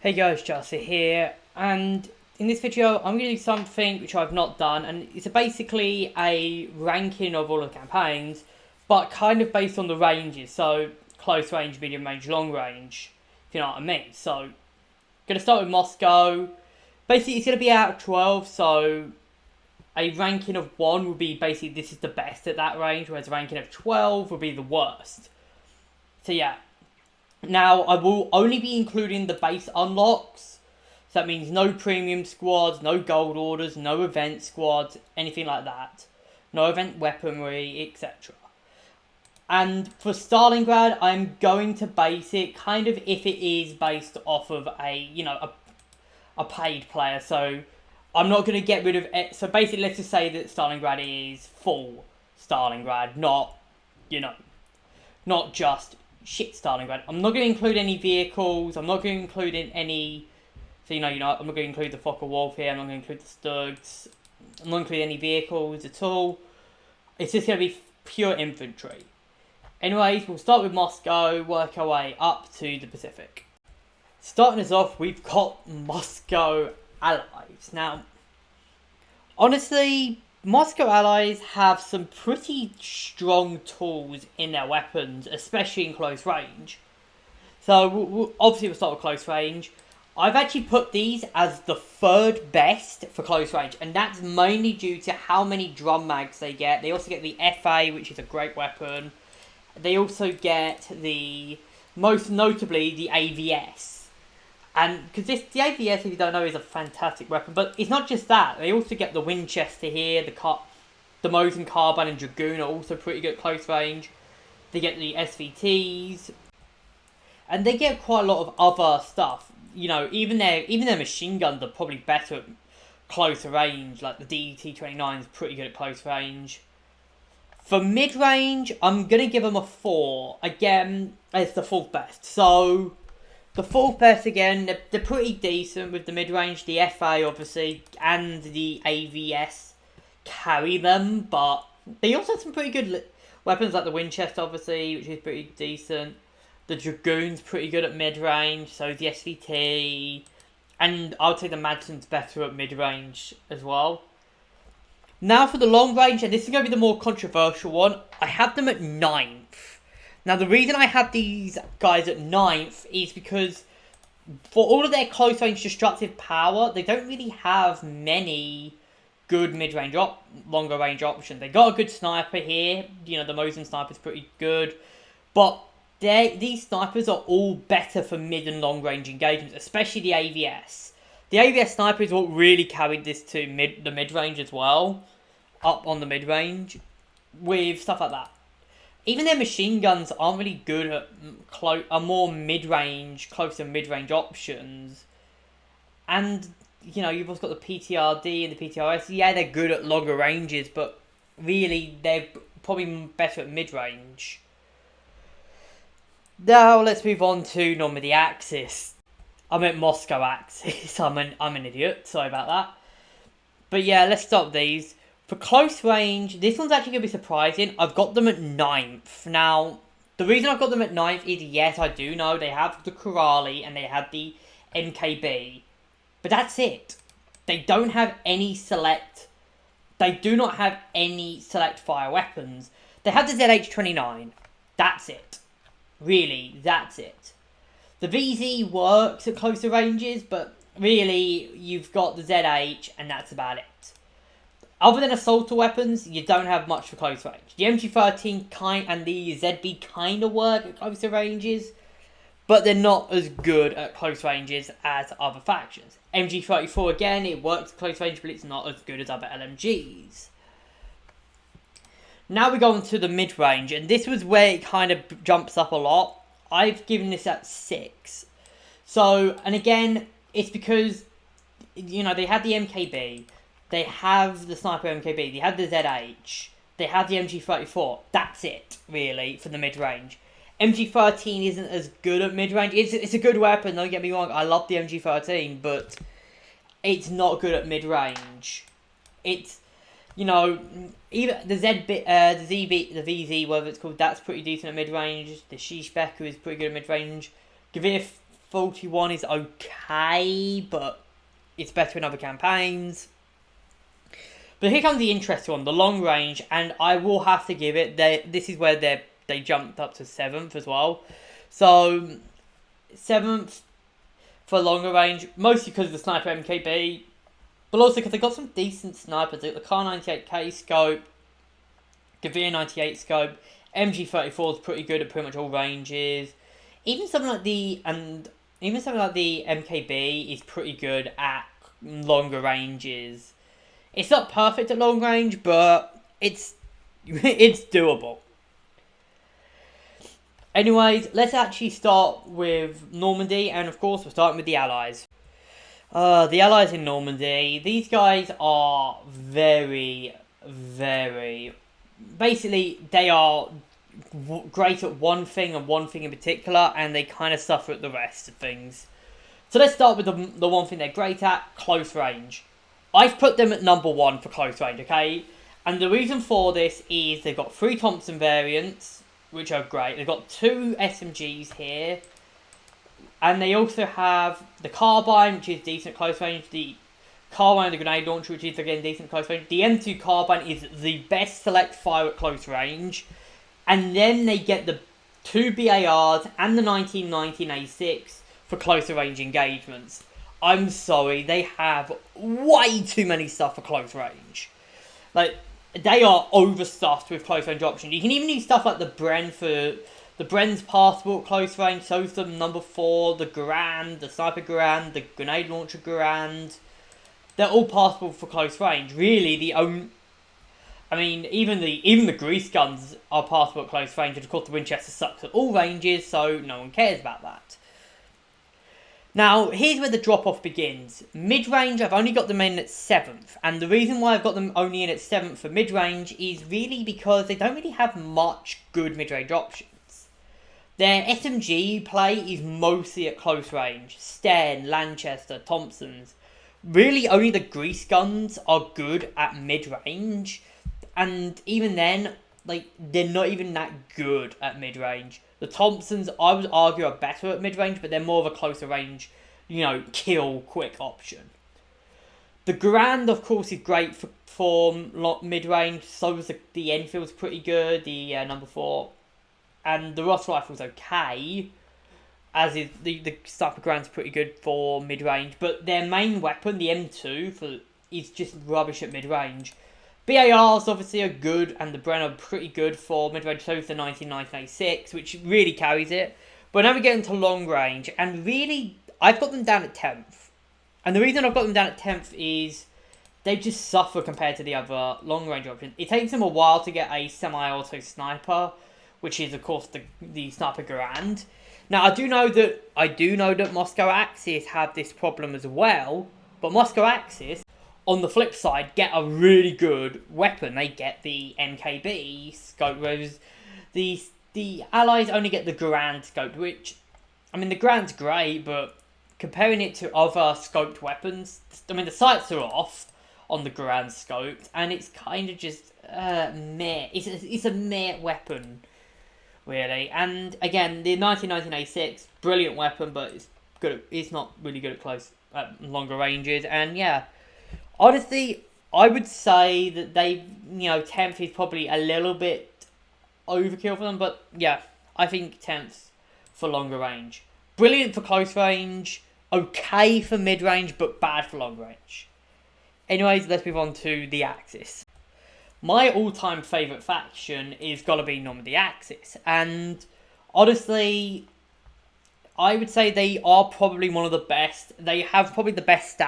Hey guys, Chelsea here, and in this video I'm going to do something which I've not done, and it's basically a ranking of all the campaigns, but kind of based on the ranges, so close range, medium range, long range, if you know what I mean. So, going to start with Moscow. Basically it's going to be out of 12, so a ranking of 1 would be basically this is the best at that range, whereas a ranking of 12 would be the worst. So yeah. Now, I will only be including the base unlocks. So that means no premium squads, no gold orders, no event squads, anything like that. No event weaponry, etc. And for Stalingrad, I'm going to base it kind of if it is based off of a paid player. So I'm not going to get rid of it. So basically, let's just say that Stalingrad is full Stalingrad, not just shit Stalingrad. I'm not going to include any vehicles. I'm not going to include in any. So I'm not going to include the Fokker Wolf here. I'm not going to include the Stugs. I'm not going to include any vehicles at all. It's just going to be pure infantry. Anyways, we'll start with Moscow, work our way up to the Pacific. Starting us off, we've got Moscow allies. Now, honestly, Moscow allies have some pretty strong tools in their weapons, especially in close range. So, obviously we'll start with close range. I've actually put these as the third best for close range, and that's mainly due to how many drum mags they get. They also get the FA, which is a great weapon. They also get most notably, the AVS. And because the AVS, if you don't know, is a fantastic weapon. But it's not just that. They also get the Winchester here, the Mosin Carbine and Dragoon are also pretty good at close range. They get the SVTs. And they get quite a lot of other stuff. Even their machine guns are probably better at close range. Like the DT-29 is pretty good at close range. For mid-range, I'm going to give them a 4. Again, it's the fourth best. So the fourth best, again, they're pretty decent with the mid-range. The FA, obviously, and the AVS carry them. But they also have some pretty good weapons, like the Winchester, obviously, which is pretty decent. The Dragoon's pretty good at mid-range, so is the SVT. And I would say the Madsen's better at mid-range as well. Now for the long range, and this is going to be the more controversial one, I have them at 9th. Now the reason I have these guys at 9th is because for all of their close range destructive power, they don't really have many good mid-range longer range options. They got a good sniper here, the Mosin sniper's pretty good, but these snipers are all better for mid and long range engagements, especially the AVS. The AVS sniper is what really carried this to the mid-range as well. Up on the mid-range. With stuff like that. Even their machine guns aren't really good at more mid-range, closer mid-range options. And, you've also got the PTRD and the PTRS. Yeah, they're good at longer ranges, but really, they're probably better at mid-range. Now, let's move on to Normandy Axis. I meant Moscow Axis. I'm an idiot. Sorry about that. But yeah, let's stop these. For close range, this one's actually going to be surprising. I've got them at 9th. Now, the reason I've got them at 9th is, yes, I do know they have the Kurali and they have the MKB. But that's it. They don't have any select. They do not have any select fire weapons. They have the ZH-29. That's it. Really, that's it. The VZ works at closer ranges, but really, you've got the ZH, and that's about it. Other than assault weapons, you don't have much for close range. The MG13 and the ZB kind of work at closer ranges, but they're not as good at close ranges as other factions. MG34, again, it works at close range, but it's not as good as other LMGs. Now we go on to the mid-range, and this was where it kind of jumps up a lot. I've given this at 6. So, and again, it's because, they have the MKB, they have the Sniper MKB, they have the ZH, they have the MG34. That's it, really, for the mid-range. MG13 isn't as good at mid-range. It's a good weapon, don't get me wrong. I love the MG13, but it's not good at mid-range. It's, even the the VZ, whatever it's called, that's pretty decent at mid-range. The Shishbeku is pretty good at mid-range. Gvir M41 is okay, but it's better in other campaigns. But here comes the interesting one, the long range, and I will have to give it. This is where they jumped up to 7th as well. So 7th for longer range, mostly because of the sniper MKB, but also because they got some decent snipers. They got the Kar 98K scope, Gavir 98 scope, MG34 is pretty good at pretty much all ranges. Even something like the MKB is pretty good at longer ranges. It's not perfect at long range, but it's doable. Anyways, let's actually start with Normandy, and of course we're starting with the Allies. The Allies in Normandy, these guys are very, very... Basically, they are great at one thing and one thing in particular, and they kind of suffer at the rest of things. So let's start with the one thing they're great at, close range. I've put them at number 1 for close range, okay? And the reason for this is they've got 3 Thompson variants, which are great. They've got 2 SMGs here. And they also have the carbine, which is decent close range. The carbine and the grenade launcher, which is again decent close range. The M2 carbine is the best select fire at close range. And then they get the 2 BARs and the 1919 A6 for closer range engagements. I'm sorry, they have way too many stuff for close range. Like, they are overstuffed with close range options. You can even use stuff like the Bren for... The Bren's passable at close range, so's the number 4, the Garand, the Sniper Garand, the Grenade Launcher Garand. They're all passable for close range. Really, even the grease guns are passable at close range, and of course the Winchester sucks at all ranges, so no one cares about that. Now, here's where the drop-off begins. Mid-range, I've only got them in at 7th. And the reason why I've got them only in at 7th for mid-range is really because they don't really have much good mid-range options. Their SMG play is mostly at close range. Sten, Lanchester, Thompsons. Really, only the grease guns are good at mid-range. And even then, they're not even that good at mid-range. The Thompsons, I would argue, are better at mid-range, but they're more of a closer range, kill quick option. The Garand, of course, is great for mid-range. So is the Enfield's pretty good, the number 4. And the Ross Rifle's okay, as is the Sniper Garand's pretty good for mid-range. But their main weapon, the M2, is just rubbish at mid-range. BARs obviously are good, and the Bren are pretty good for mid-range, so is the 1996, which really carries it. But now we get into long range, and really, I've got them down at 10th. And the reason I've got them down at 10th is they just suffer compared to the other long range options. It takes them a while to get a semi-auto sniper, which is of course the Sniper Garand. Now I do know that Moscow Axis have this problem as well, but Moscow Axis, on the flip side, get a really good weapon. They get the MKB scope, whereas the Allies only get the Garand scope, which, the Garand's great, but comparing it to other scoped weapons, the sights are off on the Garand scope, and it's kind of just meh. It's a meh weapon, really. And again, the 1919 A6, brilliant weapon, but it's not really good at longer ranges, and yeah. Honestly, I would say that 10th is probably a little bit overkill for them, but yeah, I think 10th for longer range. Brilliant for close range, okay for mid-range, but bad for long range. Anyways, let's move on to the Axis. My all-time favourite faction is gotta be Normandy Axis, and honestly, I would say they are probably one of the best. They have probably the best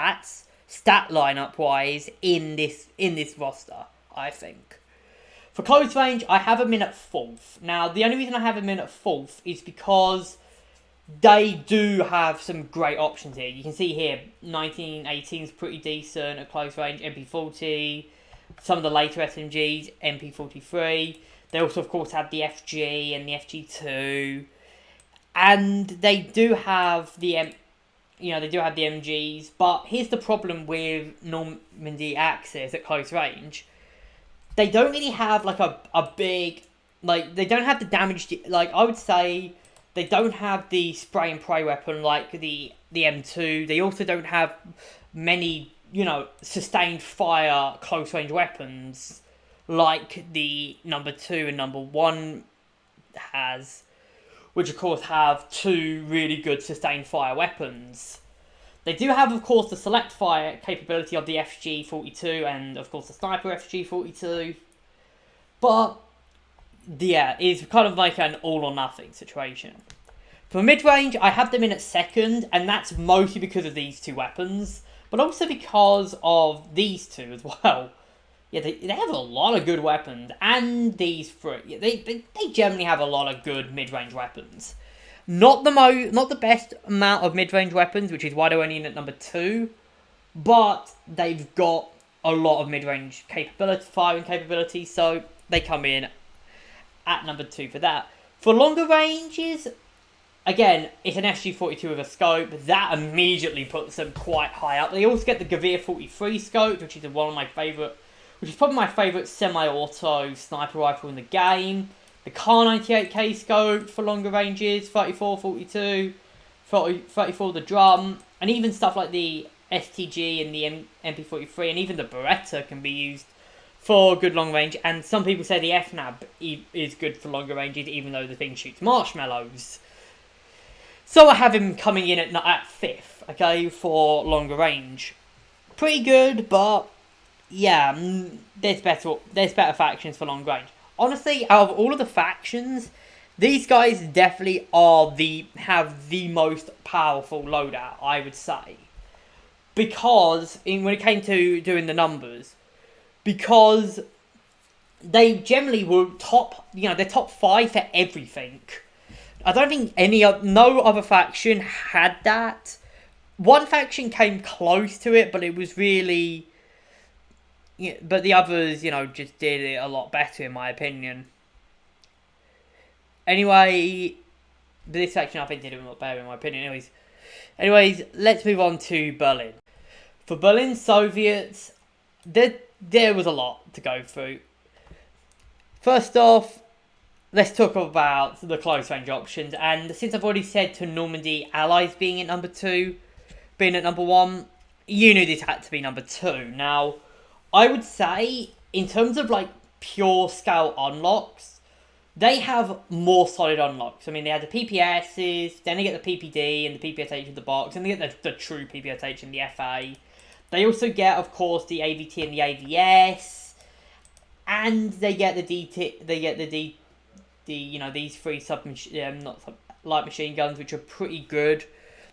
stat lineup wise in this roster, I think. For close range, I have them in at 4th. Now, the only reason I have them in at 4th is because they do have some great options here. You can see here, 1918 is pretty decent at close range, MP40, some of the later SMGs, MP43. They also, of course, have the FG and the FG2. And they do have the MGs, but here's the problem with Normandy Axis at close range. They don't really have a big, they don't have the damage, I would say They don't have the spray and pray weapon like the M2. They also don't have many, sustained fire close range weapons like the number 2 and number 1 has, which of course have 2 really good sustained fire weapons. They do have, of course, the select fire capability of the FG42 and, of course, the sniper FG42. But, yeah, it's kind of like an all or nothing situation. For mid-range, I have them in at second, and that's mostly because of these 2 weapons, but also because of these 2 as well. Yeah, they have a lot of good weapons, and these 3. Yeah, they generally have a lot of good mid-range weapons. Not the best amount of mid-range weapons, which is why they're only in at number 2, but they've got a lot of mid-range firing capability, so they come in at number 2 for that. For longer ranges, again, it's an SG-42 with a scope. That immediately puts them quite high up. They also get the Gavir 43 scope, which is probably my favourite semi-auto sniper rifle in the game. The Kar 98K scope for longer ranges, 34, 42, 34 the drum, and even stuff like the STG and the MP43, and even the Beretta can be used for good long range. And some people say the FNAB is good for longer ranges, even though the thing shoots marshmallows. So I have him coming in at 5th, okay, for longer range. Pretty good, but yeah, there's better factions for long range. Honestly, out of all of the factions, these guys definitely have the most powerful loadout, I would say. Because, when it came to doing the numbers, because they generally were they're top 5 for everything. I don't think no other faction had that. One faction came close to it, but it was really... Yeah, but the others, just did it a lot better, in my opinion. Anyway, this section I think did it a lot better, in my opinion. Anyways, let's move on to Berlin. For Berlin Soviets, there was a lot to go through. First off, let's talk about the close range options. And since I've already said to Normandy Allies being at number 2, being at number 1, you knew this had to be number 2. Now, I would say, in terms of pure scale unlocks, they have more solid unlocks. I mean, they had the PPSs, then they get the PPD and the PPSH in the box, and they get the true PPSH in the FA. They also get, of course, the AVT and the AVS, and they get the DT. They get these 3 light machine guns, which are pretty good.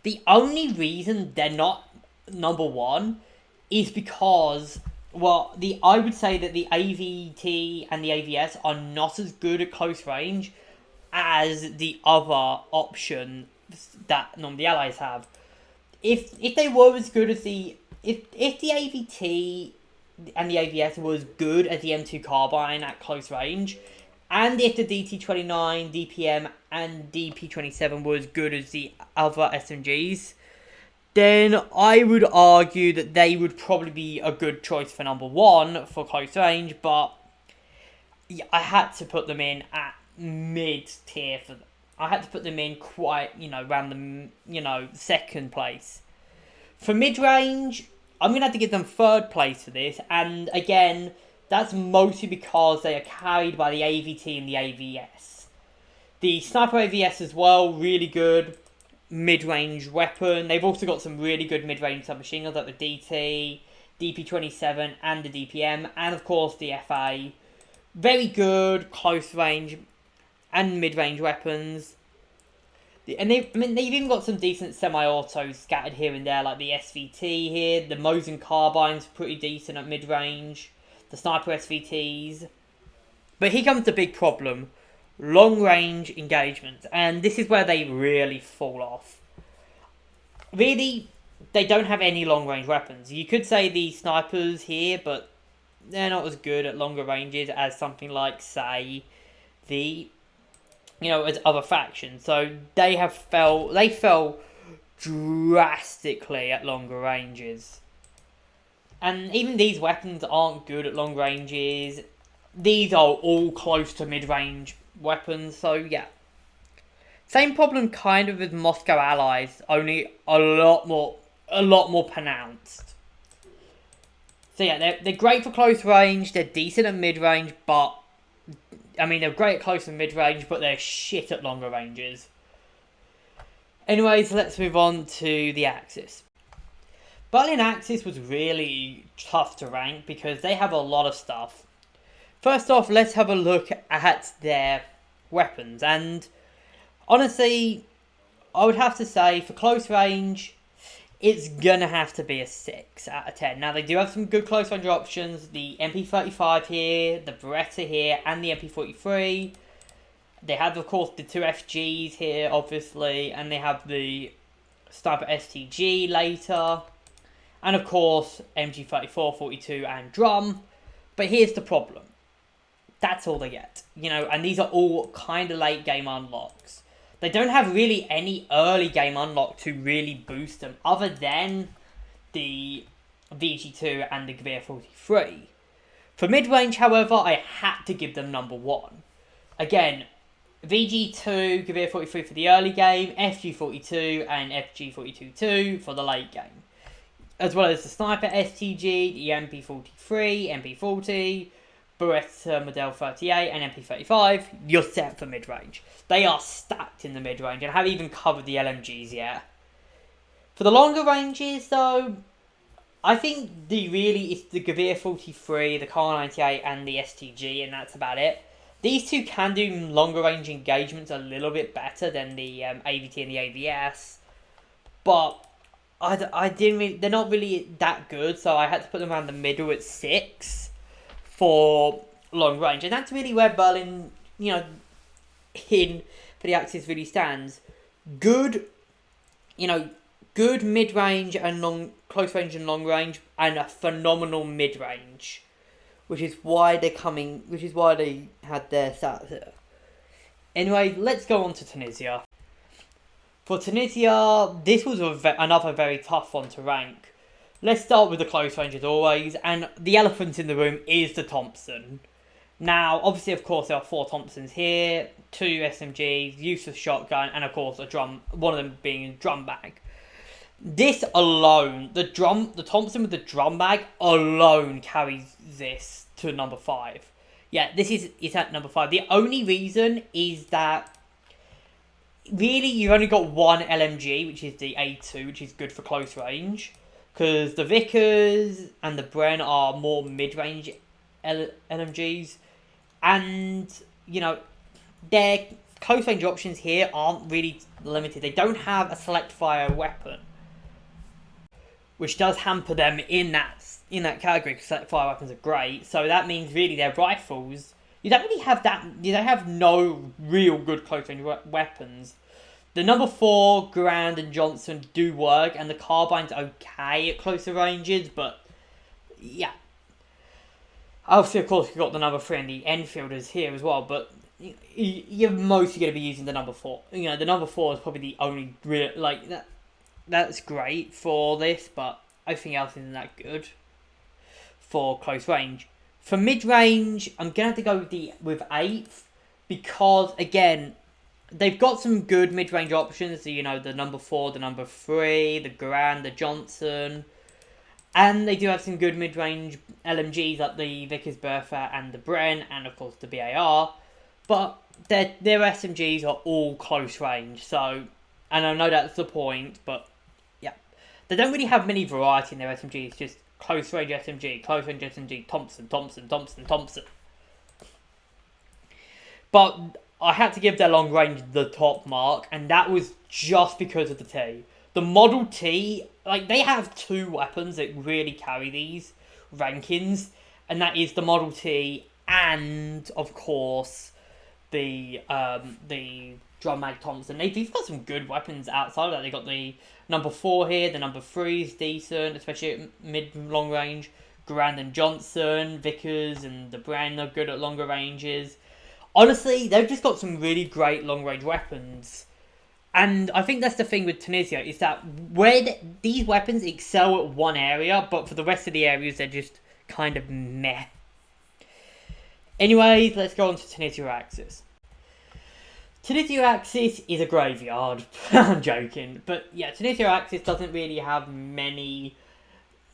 The only reason they're not number 1 is because, I would say that the AVT and the AVS are not as good at close range as the other option that the Allies have. If they were as good as if the AVT and the AVS were as good as the M2 carbine at close range, and if the DT29, DPM, and DP27 were as good as the other SMGs, then I would argue that they would probably be a good choice for number 1 for close range, but I had to put them in at mid-tier for them. I had to put them in quite, around the, second place. For mid-range, I'm going to have to give them 3rd place for this, and again, that's mostly because they are carried by the AVT and the AVS. The Sniper AVS as well, really good mid-range weapon. They've also got some really good mid-range submachine guns like the DT, DP27 and the DPM, and of course the FA. Very good close range and mid-range weapons. And they've even got some decent semi-autos scattered here and there, like the SVT here. The Mosin Carbine's pretty decent at mid-range. The Sniper SVTs. But here comes the big problem. Long-range engagements. And this is where they really fall off. Really, they don't have any long-range weapons. You could say the snipers here, but they're not as good at longer ranges as something like, say, as other factions. So they fell drastically at longer ranges. And even these weapons aren't good at long ranges. These are all close to mid-range weapons, so yeah. Same problem kind of with Moscow allies, only a lot more pronounced. So yeah, they're great for close range, they're decent at mid range, but I mean they're great at close and mid range, but they're shit at longer ranges. Anyways, let's move on to the Axis. Berlin Axis was really tough to rank because they have a lot of stuff. First off, let's have a look at their weapons, and honestly, I would have to say for close range, it's gonna have to be a 6 out of 10. Now, they do have some good close range options. The MP35 here, the Beretta here, and the MP43. They have, of course, the 2 FGs here, obviously, and they have the Sniper STG later. And, of course, MG34, 42, and Drum. But here's the problem. That's all they get. And these are all kind of late game unlocks. They don't have really any early game unlock to really boost them, other than the VG2 and the Gewehr 43. For mid-range, however, I had to give them number 1. Again, VG2, Gewehr 43 for the early game, FG42 and FG42-2 for the late game. As well as the Sniper STG, the MP43, MP40, Beretta Model 38 and MP35, you're set for mid-range. They are stacked in the mid-range and haven't even covered the LMGs yet. For the longer ranges, though, I think it's the Gewehr 43, the Kar 98 and the STG, and that's about it. These two can do longer range engagements a little bit better than the AVT and the AVS, but I didn't really, they're not really that good, so I had to put them around the middle at 6 for long range, and that's really where Berlin, for the Axis really stands. Good, good mid range and close range and long range, and a phenomenal mid range, which is why they had their stats here. Anyway, let's go on to Tunisia. For Tunisia, this was another very tough one to rank. Let's start with the close range as always, and the elephant in the room is the Thompson. Now, obviously, of course, there are 4 Thompsons here, 2 SMGs, useless shotgun, and of course a drum. One of them being a drum bag. This alone, the Thompson with the drum bag alone carries this to number 5. Yeah, it's at number 5. The only reason is that really you've only got one LMG, which is the A2, which is good for close range. Because the Vickers and the Bren are more mid-range LMGs. And, their close-range options here aren't really limited. They don't have a select-fire weapon, which does hamper them in that category, because select-fire weapons are great. So that means, really, their rifles, you don't have no real good close-range weapons. The number 4, Grand and Johnson do work, and the carbine's okay at closer ranges, but yeah. Obviously, of course, you've got the number 3 and the Enfielders here as well, but you're mostly going to be using the number 4. The number 4 is probably the only real, that's great for this, but everything else isn't that good for close range. For mid-range, I'm going to have to go with 8th, because, again, they've got some good mid-range options, the number 4, the number 3, the Grand, the Johnson. And they do have some good mid-range LMGs like the Vickers Bertha and the Bren, and of course the BAR. But their SMGs are all close range, so, and I know that's the point, but yeah. They don't really have many variety in their SMGs, just close range SMG, Thompson, Thompson, Thompson, Thompson. But I had to give their long range the top mark, and that was just because of the T. The Model T, they have 2 weapons that really carry these rankings, and that is the Model T and, of course, the Drum Mag Thompson. They've got some good weapons outside of that. They got the number 4 here, the number 3 is decent, especially at mid-long range. Grand and Johnson, Vickers, and the Bren are good at longer ranges. Honestly, they've just got some really great long-range weapons. And I think that's the thing with Tunisia, is that these weapons excel at one area, but for the rest of the areas, they're just kind of meh. Anyways, let's go on to Tunisia Axis. Tunisia Axis is a graveyard. I'm joking. But yeah, Tunisia Axis doesn't really have many.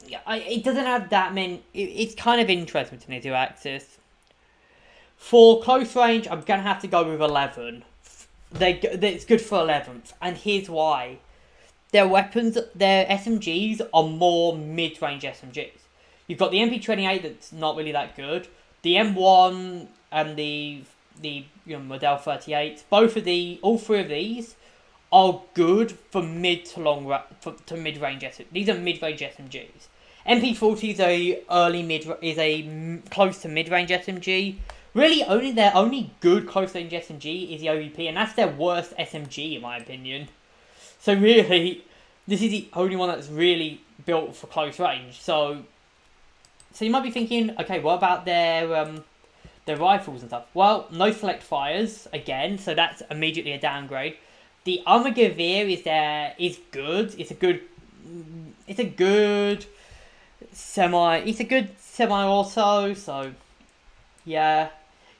It doesn't have that many. It's kind of interesting with Tunisia Axis. For close range, I'm going to have to go with 11. It's good for 11th. And here's why. Their weapons, their SMGs are more mid-range SMGs. You've got the MP28 that's not really that good. The M1 and the Model 38. All three of these are good for mid to mid-range SMGs. These are mid-range SMGs. MP40 is a close to mid-range SMG. Really, their only good close-range SMG is the OVP, and that's their worst SMG in my opinion. So really, this is the only one that's really built for close range. So you might be thinking, okay, what about their rifles and stuff? Well, no select fires again, so that's immediately a downgrade. The Armor Gavir is good. It's a good semi-auto. So yeah,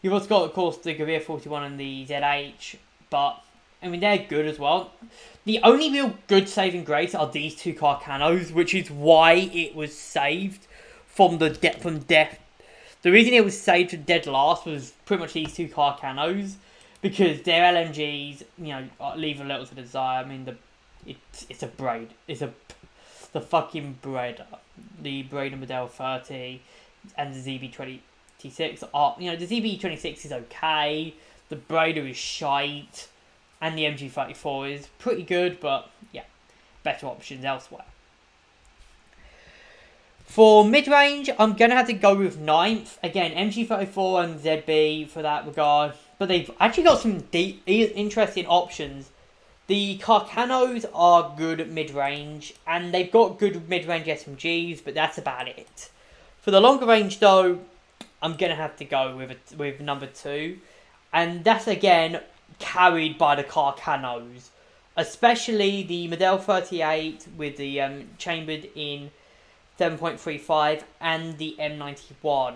you've also got, of course, the Gavir 41 and the ZH, but I mean they're good as well. The only real good saving grace are these two Carcanos, which is why it was saved from death. The reason it was saved to dead last was pretty much these two Carcanos, because their LMGs, leave a little to desire. I mean, it's a braid. The fucking Braider. The Braider Model 30 and the ZB26 are, the ZB26 is okay. The Braider is shite. And the MG34 is pretty good, but yeah, better options elsewhere. For mid-range, I'm going to have to go with 9th. Again, MG34 and ZB for that regard. But they've actually got some interesting options. The Carcanos are good at mid-range, and they've got good mid-range SMGs, but that's about it. For the longer range, though, I'm going to have to go with number 2. And that's, again, carried by the Carcanos, especially the Model 38 with the chambered in 7.35 and the M91,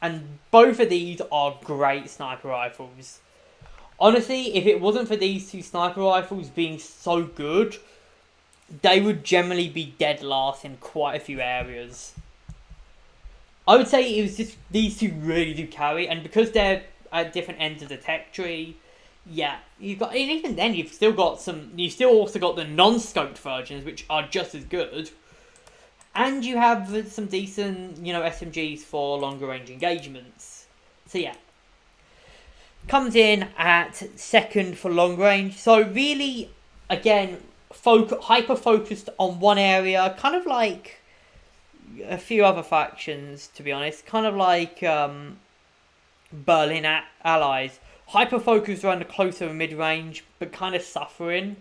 and both of these are great sniper rifles. Honestly, if it wasn't for these two sniper rifles being so good, they would generally be dead last in quite a few areas. I would say it was just these two really do carry, and because they're at different ends of the tech tree, yeah, you've got, and even then you've still also got the non-scoped versions, which are just as good. And you have some decent, SMGs for longer range engagements. So yeah. Comes in at 2nd for long range. So really, again, hyper-focused on one area. Kind of like a few other factions, to be honest. Kind of like Berlin Allies. Hyper-focused around the closer and mid-range, but kind of suffering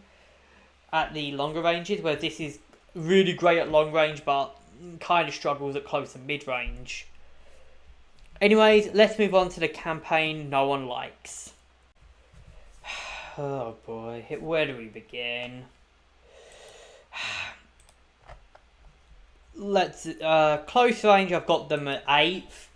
at the longer ranges, where this is really great at long range, but kind of struggles at close and mid-range. Anyways, let's move on to the campaign no one likes. Oh boy, where do we begin? Let's close range. I've got them at 8th.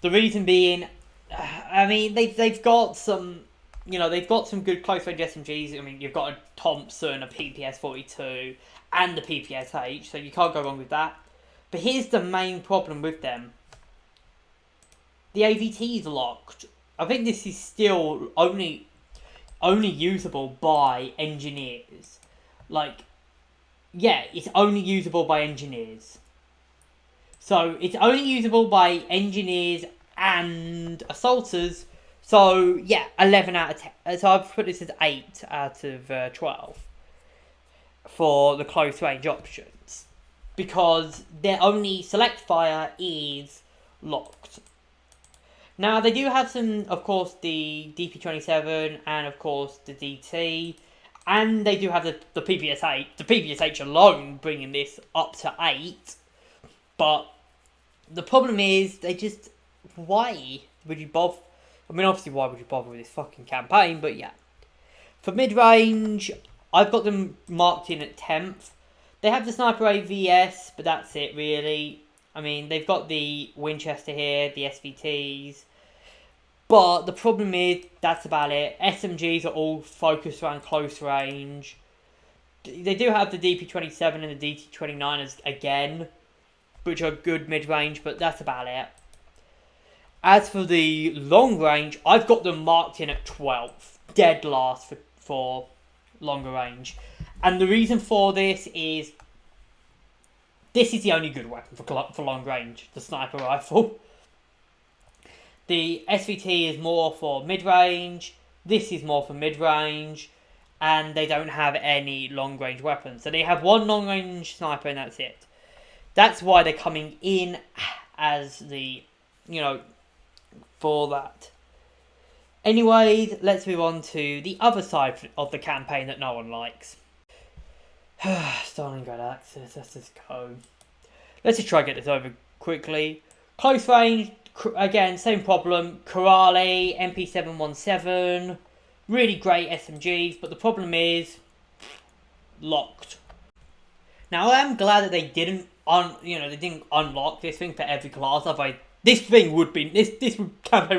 The reason being, I mean, they've got some, they've got some good close range SMGs. I mean, you've got a Thompson, a PPS 42, and the PPSH, so you can't go wrong with that. But here's the main problem with them. The AVT is locked. I think this is still only usable by engineers. It's only usable by engineers. So it's only usable by engineers and assaulters. So yeah, 11 out of 10. So I've put this as 8 out of 12 for the close range options, because their only select fire is locked. Now, they do have some, of course, the DP27 and, of course, the DT. And they do have the PPSH. The PPSH alone bringing this up to 8. But the problem is, why would you bother? I mean, obviously, why would you bother with this fucking campaign? But yeah. For mid-range, I've got them marked in at 10th. They have the Sniper AVS, but that's it, really. I mean, they've got the Winchester here, the SVTs. But the problem is, that's about it. SMGs are all focused around close range. They do have the DP27 and the DT29 as again, which are good mid-range, but that's about it. As for the long range, I've got them marked in at 12th, dead last for longer range. And the reason for this is the only good weapon for long range, the sniper rifle. The SVT is more for mid-range, this is more for mid-range, and they don't have any long-range weapons. So they have one long-range sniper and that's it. That's why they're coming in as the, for that. Anyways, let's move on to the other side of the campaign that no one likes. Stalingrad Axis, let's just go. Let's just try to get this over quickly. Close range, again, same problem. Korali, MP717, really great SMGs, but the problem is locked. Now I am glad that they didn't unlock this thing for every class. Otherwise, this campaign would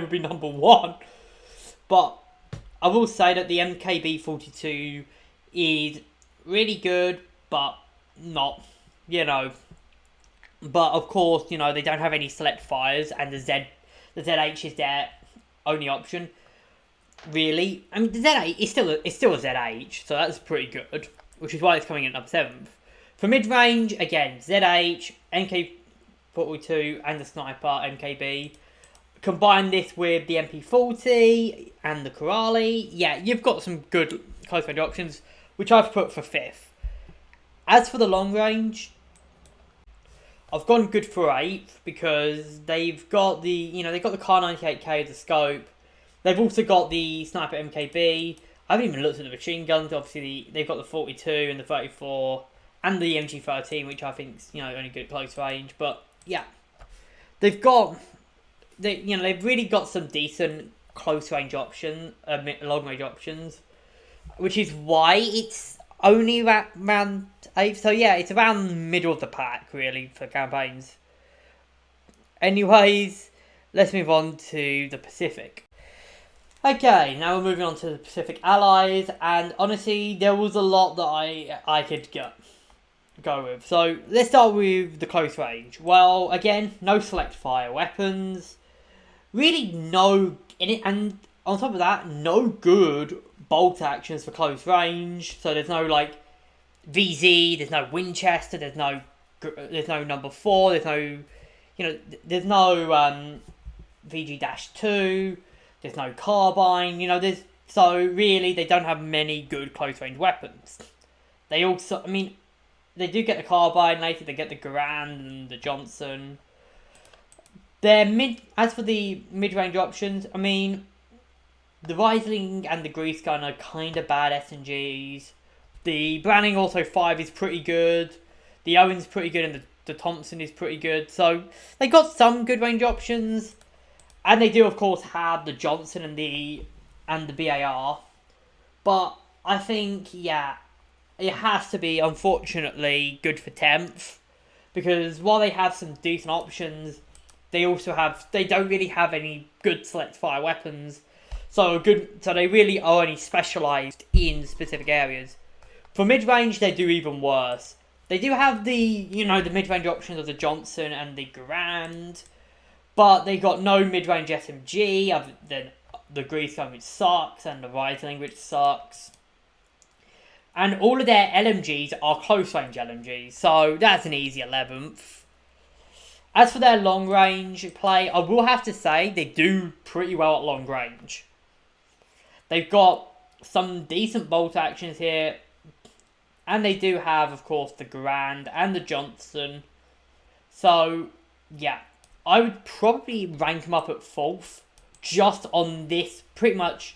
be number one. But I will say that the MKB-42 is really good, but not, But of course, they don't have any select fires, and the ZH is their only option. Really, I mean, the ZH is still a ZH, so that's pretty good, which is why it's coming in at number 7th. For mid range, again, ZH, MK42, and the sniper MKB. Combine this with the MP40 and the Korali. Yeah, you've got some good close range options, which I've put for 5th. As for the long range, I've gone good for 8th because they've got the Kar 98K, the scope. They've also got the sniper MKB. I haven't even looked at the machine guns. Obviously, they've got the 42 and the 34 and the MG13, which I think is only good at close range. But yeah, they've really got some decent close range options, long range options, which is why it's only around 8th. So yeah, it's around middle of the pack really for campaigns. Anyways, let's move on to the Pacific. Okay, now we're moving on to the Pacific Allies, and honestly, there was a lot that I could go with. So let's start with the close range. Well, again, no select fire weapons. Really and on top of that, no good bolt actions for close range. So there's no VZ, there's no Winchester, there's no number 4, there's no VG-2, there's no carbine. So really they don't have many good close range weapons. They also, they do get the carbine later. They get the Garand and the Johnson. As for the mid-range options, the Riesling and the Grease Gun are kind of bad SMGs. The Browning Auto 5 is pretty good. The Owen's pretty good, and the Thompson is pretty good. So they got some good range options, and they do of course have the Johnson and the BAR. But I think it has to be, unfortunately, good for 10th, because while they have some decent options, they don't really have any good select fire weapons. So they really are only specialised in specific areas. For mid-range, they do even worse. They do have the mid-range options of the Johnson and the Garand, but they got no mid-range SMG other than the Grease Gun, which sucks, and the Riesling, which sucks. And all of their LMGs are close-range LMGs, so that's an easy 11th. As for their long-range play, I will have to say they do pretty well at long range. They've got some decent bolt actions here, and they do have, of course, the Garand and the Johnson. So, yeah, I would probably rank them up at 4th, just on this, pretty much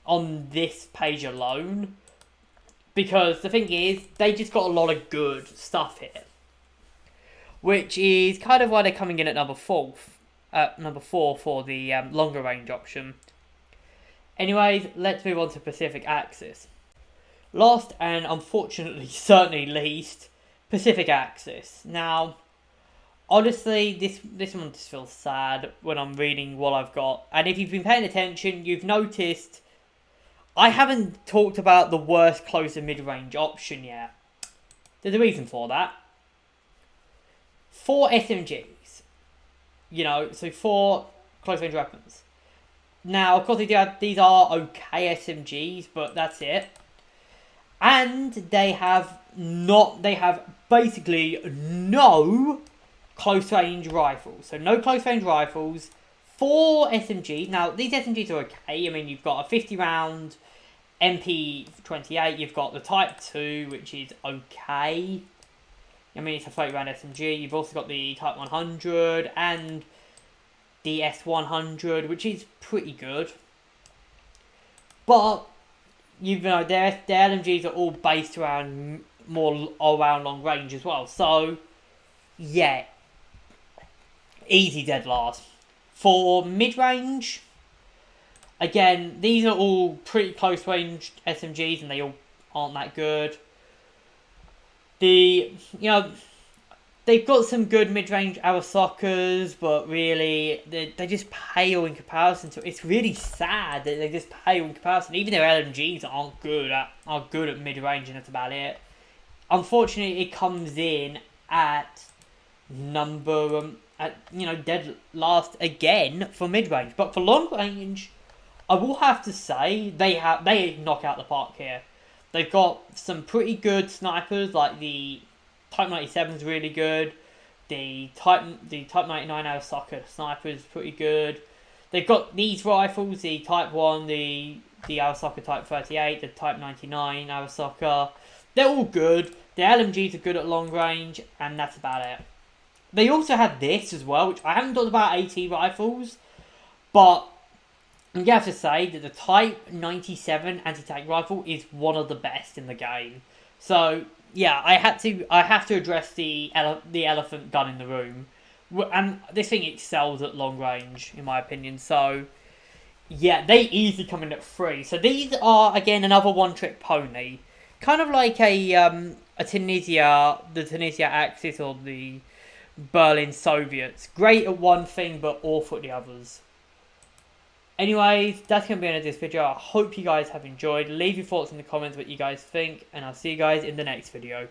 on this page alone. Because the thing is, they just got a lot of good stuff here. Which is kind of why they're coming in at number 4 for the longer range option. Anyways, let's move on to Pacific Axis. Last and unfortunately certainly least, Pacific Axis. Now, honestly, this one just feels sad when I'm reading what I've got. And if you've been paying attention, you've noticed I haven't talked about the worst close and mid-range option yet. There's a reason for that. 4 SMGs. You know, so 4 close range weapons. Now, of course, these are okay SMGs, but that's it. And they have basically no close range rifles. So no close range rifles. 4 SMGs. Now, these SMGs are okay. I mean, you've got a 50 round MP28. You've got the Type 2, which is okay. I mean, it's a 30 round SMG. You've also got the Type 100 and the S100, which is pretty good. But, you know, their LMGs are all based around more around long range as well. So, yeah, easy dead last. For mid range, again, these are all pretty close range SMGs, and they all aren't that good. They've got some good mid-range Arasakas, but really, they just pale in comparison to. It's really sad that they just pale in comparison. Even their LMGs aren't good at mid-range, and that's about it. Unfortunately, it comes in at dead last again for mid-range. But for long range, I will have to say they knock out the park here. They've got some pretty good snipers, like the Type 97 is really good. The Type 99 Arasaka sniper is pretty good. They've got these rifles, the Type 1, the Arasaka Type 38, the Type 99 Arasaka. They're all good. The LMGs are good at long range, and that's about it. They also have this as well, which I haven't talked about AT rifles, but I'm going to have to say that the Type 97 anti-tank rifle is one of the best in the game. So, yeah, I have to address the elephant gun in the room. And this thing excels at long range, in my opinion. So, yeah, they easily come in at 3. So these are, again, another one-trick pony. Kind of like the Tunisia Axis or the Berlin Soviets. Great at one thing, but awful at the others. Anyways, that's going to be the end of this video. I hope you guys have enjoyed. Leave your thoughts in the comments what you guys think, and I'll see you guys in the next video.